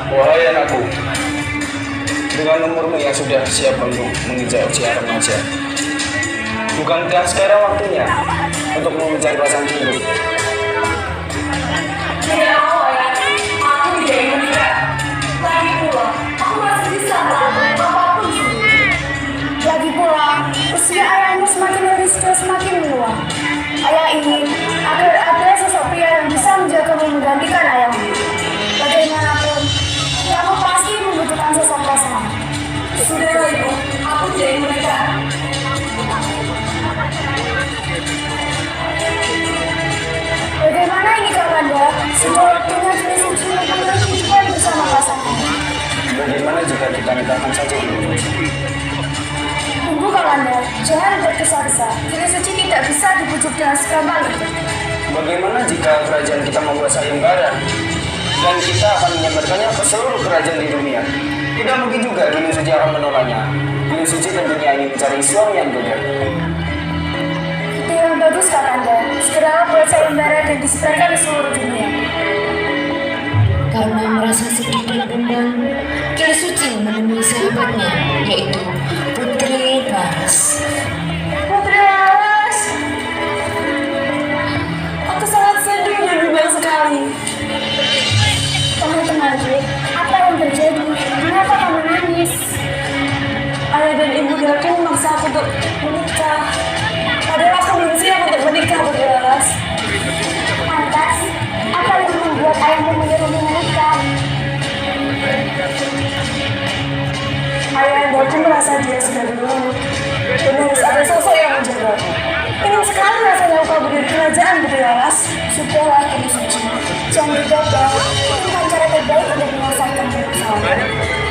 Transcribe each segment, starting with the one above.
Wahai anakku, dengan umurmu yang sudah siap untuk menginjak usia remaja, bukankah sekarang waktunya untuk mengejar pasangan hidup? Tidak mau ya, aku tidak ingin menikah. Lagi pula, aku masih bisa melakukan apapun sendiri. Lagi pula, usia ayahmu semakin hari sudah semakin menua. Ayah ingin agar ada sosok pria yang bisa menjagamu menggantikan ayahmu. Bagaimanapun, kamu pasti membutuhkan sosok pasangan. Sudahlah ibu, aku tidak ingin menikah. Bagaimana ini Kakanda? Sudah waktunya Dewi Suci memilih kehidupan bersama pasangan. Bagaimana jika kita nikahkan saja dulu? Tunggu Kakanda, jangan tergesa-gesa. Dewi Suci tidak bisa dibujuk dengan segampang itu. Bagaimana jika kerajaan kita membuat sayembara dan kita akan menyebarkannya ke seluruh kerajaan di dunia? Tidak mungkin juga Dewi Suci akan menolaknya. Dewi Suci tentunya ingin mencari suami yang beda. Itu yang bagus Kakanda. Segera buat sayembara dan disebarkan di seluruh dunia. Karena merasa sedih dan bimbang, Dewi Suci menemui sahabatnya, yaitu Putri Laras. Putri Laras, aku sangat sedih dan bimbang sekali. Kamu tenang, Dek. Apa yang terjadi? Kenapa kamu nangis? Ayah dan ibu Dakin memaksa aku untuk menikah. Padahal aku belum siap untuk menikah, Putri Laras. Pantas, apa yang membuat ayahmu menyuruhmu menikah? Ayah Daku merasa dia sudah dulu dan harus ada sosok yang menjaga. Ingin sekali rasanya kau berdiri di kerajaan, Putri Laras. Sudahlah, Dewi Suci. Jangan gegabah. Itu bukan cara terbaik untuk menyelesaikan permasalahan.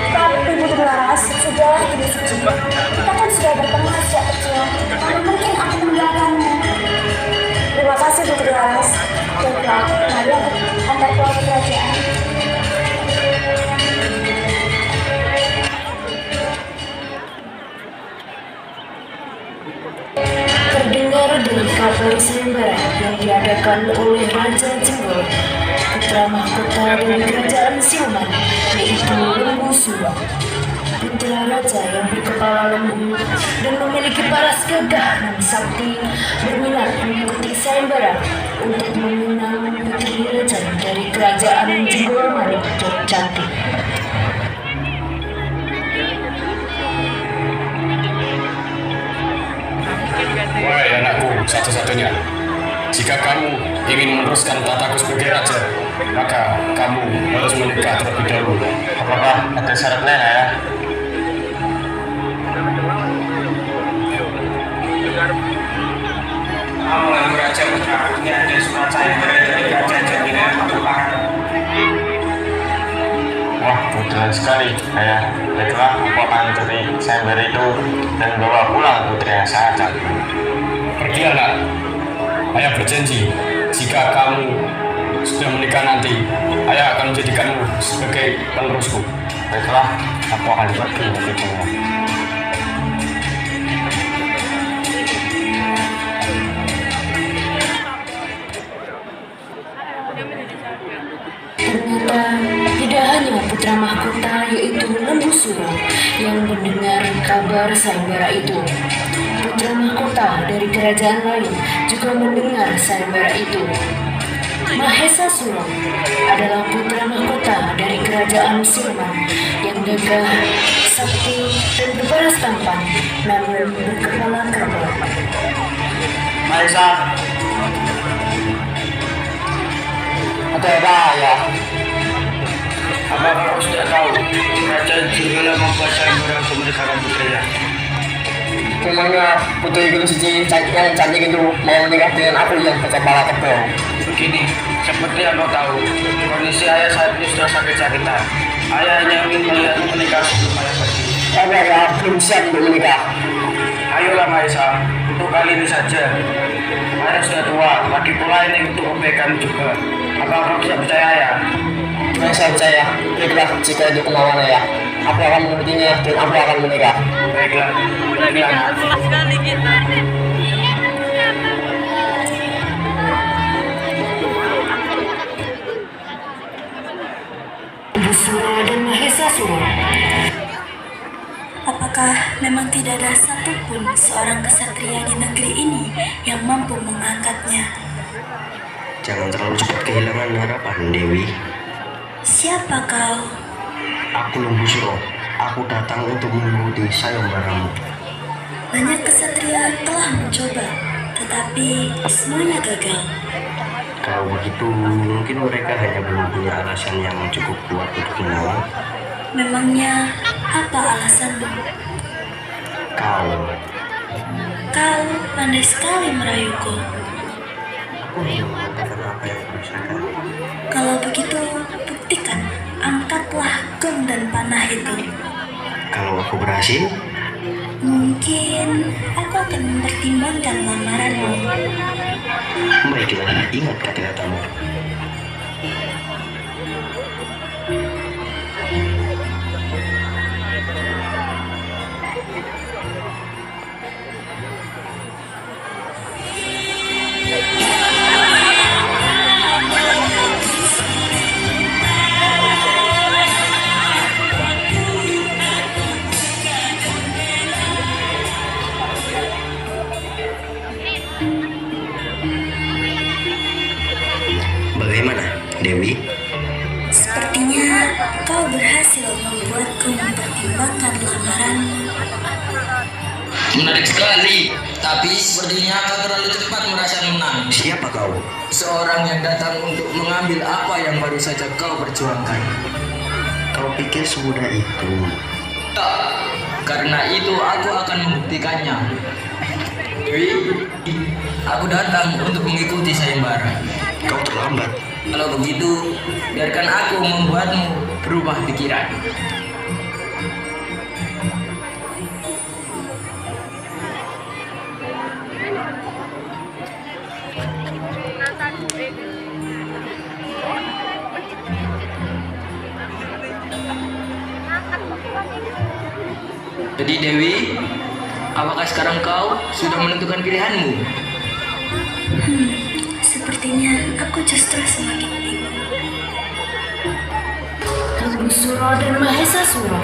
Tapi Putri Laras, sudahlah Dewi Suci. Kita kan sudah berteman sejak kecil. Mana mungkin aku meninggalkanmu. Terima kasih Putri Laras. Baiklah, mari aku antar pulang ke kerajaan. Terdengar dari kabar sayembara yang diadakan oleh Raja Jenggol, putra mahkota dari kerajaan Siluman, yaitu Lembu Suro. Putra raja yang berkepala lembu dan memiliki paras gagah dan sakti berminat mengikuti sayembara untuk meminang putri raja dari kerajaan Jenggol Manik dan cantik. Wahai anakku satu-satunya, jika kamu ingin meneruskan tataku sebagai raja, maka kamu harus menikah terlebih dahulu. Apakah ada syaratnya ya? Kamu yang raja putra, ini ada surat sayembara dari kerajaan Jaminan Padupakan. Wah, kebetulan sekali, ayah. Baiklah, aku akan ikuti sayembara itu dan bawa pulang putri yang sangat cantik. Pergi anak, ayah berjanji jika kamu sudah menikah nanti, ayah akan menjadikanmu sebagai penerusku. Baiklah, aku akan pergi begitu. Ternyata tidak hanya putra mahkota yaitu Lembu Suro yang mendengar kabar sayembara itu. Putra mahkota dari kerajaan lain juga mendengar sayembara itu. Mahesa Suro adalah putra mahkota dari kerajaan Siluman yang gagah, sakti, dan berparas tampan, namun berkepala kerbau. Mahesa, ada apa ya? Apa kamu sudah tahu kerajaan Jenggala membuat sayembara untuk menikahkan putrinya? Memangnya putri Gunung Suci yang cantik itu mau menikah dengan aku yang berkepala tebal? Begini, seperti yang kau tahu, kondisi ayah saat ini sudah sakit-sakitan. Ayah hanya ingin melihatmu menikah sebelum ayah pergi. Tapi ayah belum siap untuk menikah. Ayolah Mahesa, untuk kali ini saja. Ayah sudah tua, lagi pula ini untuk kebaikan juga. Apa kamu bisa percaya ayah? Saya percaya, baiklah jika itu kemauan ayah. Aku akan mengikutinya dan aku akan menikah. Baiklah, baiklah. Sekali kita. Lembusura dan Mahesasura. Apakah memang tidak ada satupun seorang kesatria di negeri ini yang mampu mengangkatnya? Jangan terlalu cepat kehilangan harapan, Dewi. Siapa kau? Aku Lembusura. Aku datang untuk mengikuti sayembaramu. Banyak kesatria telah mencoba, tetapi semuanya gagal. Kalau begitu, mungkin mereka hanya belum punya alasan yang cukup kuat untuk menang. Memangnya apa alasanmu? Kau pandai sekali merayuku. Aku belum mengatakan apa yang kuusahakan. Kalau begitu, buktikan. Angkatlah gong dan panah itu. Kalau aku berhasil, Mungkin aku akan mempertimbangkan lamaranmu. baiklah, ingat kata-katamu. Bagaimana, Dewi? Sepertinya kau berhasil membuatku mempertimbangkan lamaranmu. Menarik sekali, tapi sepertinya kau terlalu cepat merasa menang. Siapa kau? Seorang yang datang untuk mengambil apa yang baru saja kau perjuangkan. Kau pikir semudah itu? Tak, karena itu aku akan membuktikannya. Dewi, aku datang untuk mengikuti sayembara. Kau terlambat. Kalau begitu, biarkan aku membuatmu berubah pikiran. Jadi Dewi, apakah sekarang kau sudah menentukan pilihanmu? Sepertinya aku justru semakin bingung. Lembusura dan Mahesasura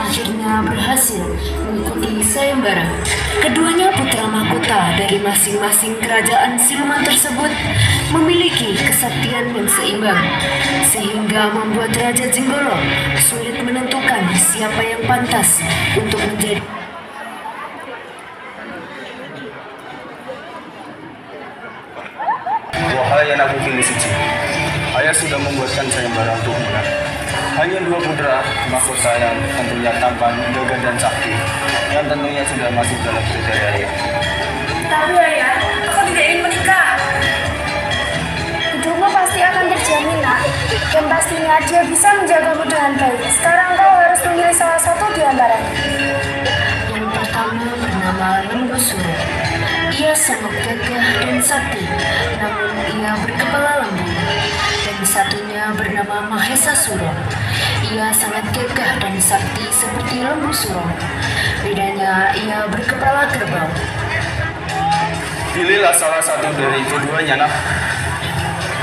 akhirnya berhasil mengikuti sayembara. Keduanya putra mahkota dari masing-masing kerajaan siluman tersebut memiliki kesaktian yang seimbang, sehingga membuat Raja Jenggolo sulit menentukan siapa yang pantas untuk menjadi Wahai anak bukit suci, ayah sudah membuatkan sayembara untuk menang. Hanya dua putra mahkota yang tentunya tampan, gagah dan sakti, yang tentunya sudah masuk dalam kriteria ayah. Tapi ayah, aku tidak ingin menikah. Hidupmu pasti akan terjamin, nak. Dan pastinya dia bisa menjagamu dengan baik. Sekarang kau harus memilih salah satu di antaranya. Yang pertama bernama Lembusura. Ia sangat gagah dan sakti, namun ia berkepala lembu. Dan satunya bernama Mahesasura. Ia sangat gagah dan sakti seperti Lembusura. Bedanya ia berkepala kerbau. Pilihlah salah satu dari keduanya, nak.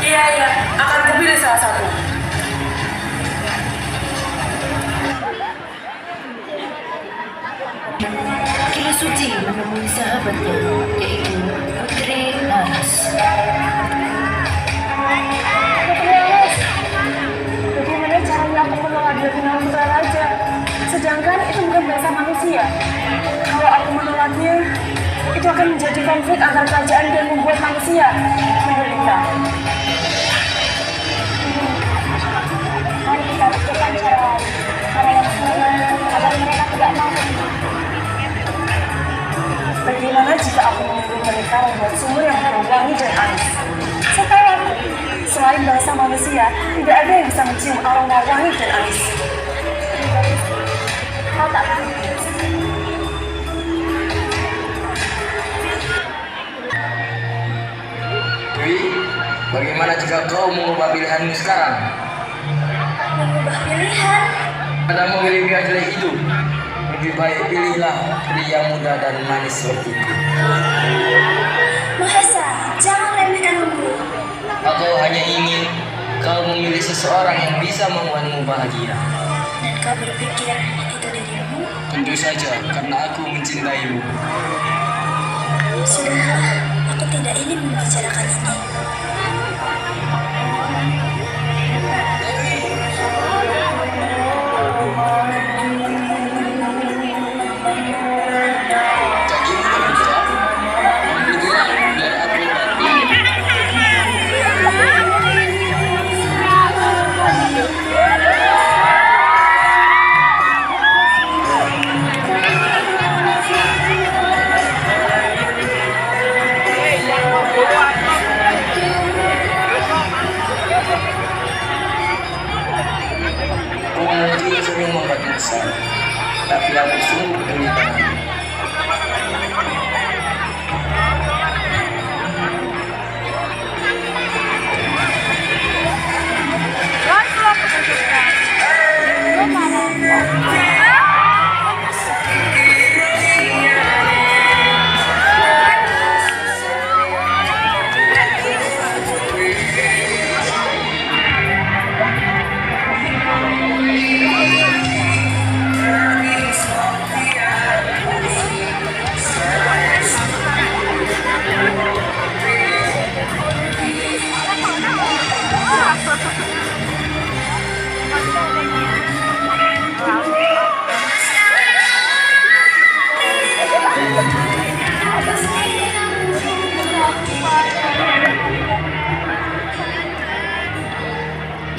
Iya, akan kupilih salah satu. Kili Suci menemui sahabatnya, yaitu Putri Laras. Bagaimana caranya aku menolak dia dengan putra raja? Sedangkan itu bukan bahasa manusia. Kalau aku menolaknya, itu akan menjadi konflik antar kerajaan dan membuat manusia menderita. Mari kita pikirkan cara yang sulit agar mereka tidak mampu. Bagaimana jika aku menyuruh mereka membuat sumur yang berwangi dan anis? Setahu selain bahasa manusia, tidak ada yang bisa mencium aroma wangi dan anis. Kau tak tahu. Dewi, bagaimana jika kau mengubah pilihanmu sekarang? Mengubah pilihan? Pada memilih pria jelek itu, lebih baik pilihlah pria muda dan manis seperti itu. Mahesa, jangan remehkan aku. Aku hanya ingin Kau memilih seseorang yang bisa membuatmu bahagia. Dan kau berpikir itu dirimu? Tentu saja, karena aku mencintaimu. Sudahlah, aku tidak ingin membicarakan ini. Kamu juga sering membuat kesal, tapi aku sungguh peduli padamu.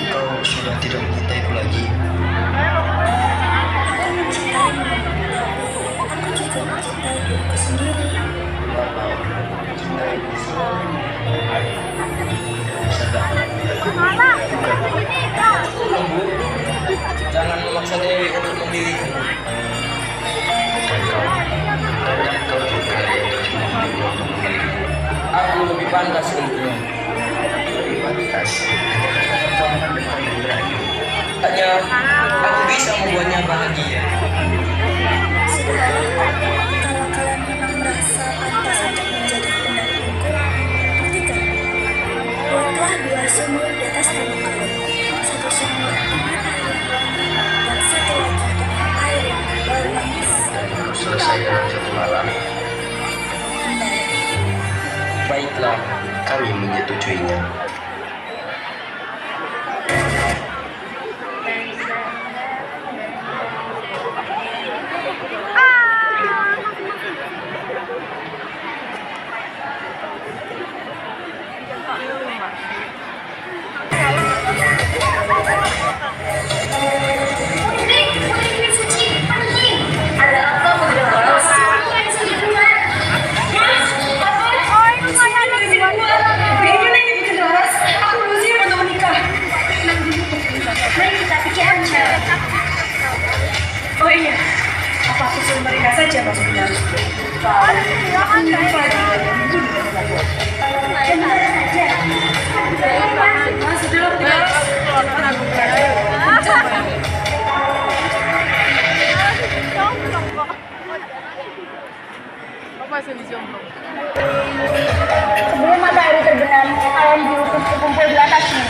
Kau sudah tidak mencintaiku lagi. Aku mencintaimu, tapi aku juga mencintai diriku sendiri. Bapak mencintai sadar. Lembu, jangan memaksa Dewi untuk memilihmu. Dan kau juga yang terus memilih untuk memilihku. Aku lebih pantas untukmu. Pantas. Kau akan bertemu lagi. Hanya aku bisa membuatnya bahagia. Sudahlah, kalau kalian memang merasa pantas untuk menjadi pendampingku, buktikan. Buatlah 2 sumur di atas tanah kalian. 1 sumur dengan air yang wangi, dan 1 lagi dengan air yang berbau manis. Selesai dalam 1 malam. Baiklah, Kami menyetujuinya. Oh iya, apa aku suruh mereka saja maksudnya? Masuk dulu, sebelum matahari terbenam, kalian diutus berkumpul di atasnya.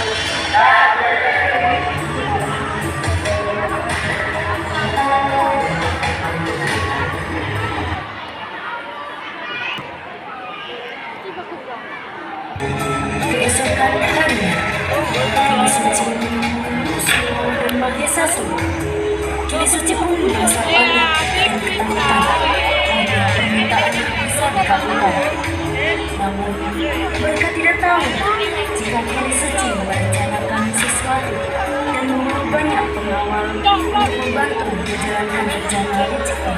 Keesokan harinya, Kini Suci menunggu Sumo dan Mahesasura. Kini Suci pun merasa panik dan ketakutan karena permintaan bisa dikabulkan. Namun, mereka tidak tahu jika Kini Suci merencanakan sesuatu dan menyuruh banyak pengawal untuk membantu menjalankan rencana Lucifer.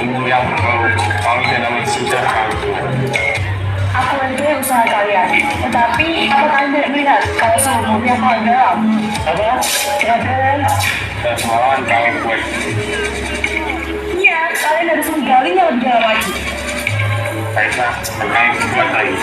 Tunggu yang kau tidak mensucikan. Aku mendukung usaha kalian, tetapi apa kalian tidak melihat kalau sebelumnya kau dalam? Apa? Kalian? Dan semalam kau buat. Iya, kalian harus menggalinya lebih dalam lagi. Baiklah, akan buat lagi.